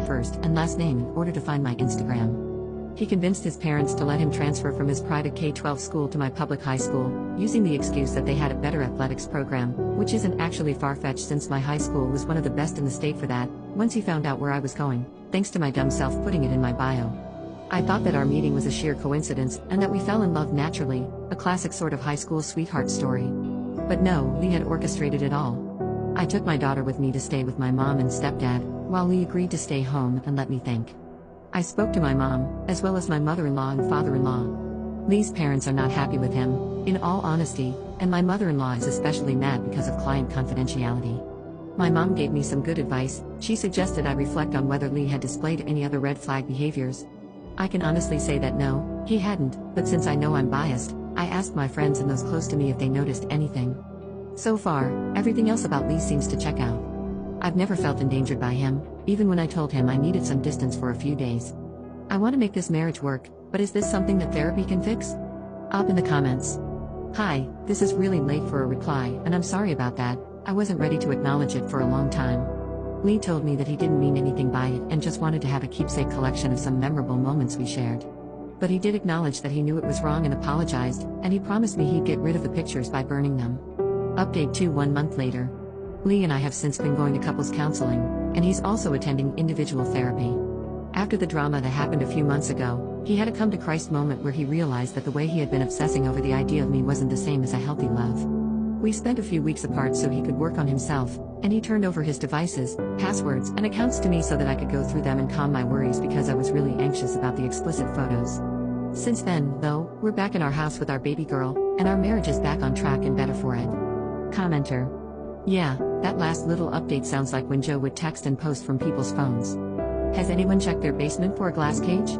first and last name in order to find my Instagram. He convinced his parents to let him transfer from his private K-12 school to my public high school, using the excuse that they had a better athletics program, which isn't actually far-fetched since my high school was one of the best in the state for that, once he found out where I was going, thanks to my dumb self putting it in my bio. I thought that our meeting was a sheer coincidence and that we fell in love naturally, a classic sort of high school sweetheart story. But no, Lee had orchestrated it all. I took my daughter with me to stay with my mom and stepdad, while Lee agreed to stay home and let me think. I spoke to my mom, as well as my mother-in-law and father-in-law. Lee's parents are not happy with him, in all honesty, and my mother-in-law is especially mad because of client confidentiality. My mom gave me some good advice. She suggested I reflect on whether Lee had displayed any other red flag behaviors. I can honestly say that no, he hadn't, but since I know I'm biased, I asked my friends and those close to me if they noticed anything. So far, everything else about Lee seems to check out. I've never felt endangered by him, even when I told him I needed some distance for a few days. I want to make this marriage work, but is this something that therapy can fix? Up in the comments. Hi, this is really late for a reply, and I'm sorry about that. I wasn't ready to acknowledge it for a long time. Lee told me that he didn't mean anything by it and just wanted to have a keepsake collection of some memorable moments we shared. But he did acknowledge that he knew it was wrong and apologized, and he promised me he'd get rid of the pictures by burning them. Update 2 1 month later. Lee and I have since been going to couples counseling, and he's also attending individual therapy. After the drama that happened a few months ago, he had a come-to-Christ moment where he realized that the way he had been obsessing over the idea of me wasn't the same as a healthy love. We spent a few weeks apart so he could work on himself, and he turned over his devices, passwords, and accounts to me so that I could go through them and calm my worries because I was really anxious about the explicit photos. Since then, though, we're back in our house with our baby girl, and our marriage is back on track and better for it. Commenter. Yeah, that last little update sounds like when Joe would text and post from people's phones. Has anyone checked their basement for a glass cage?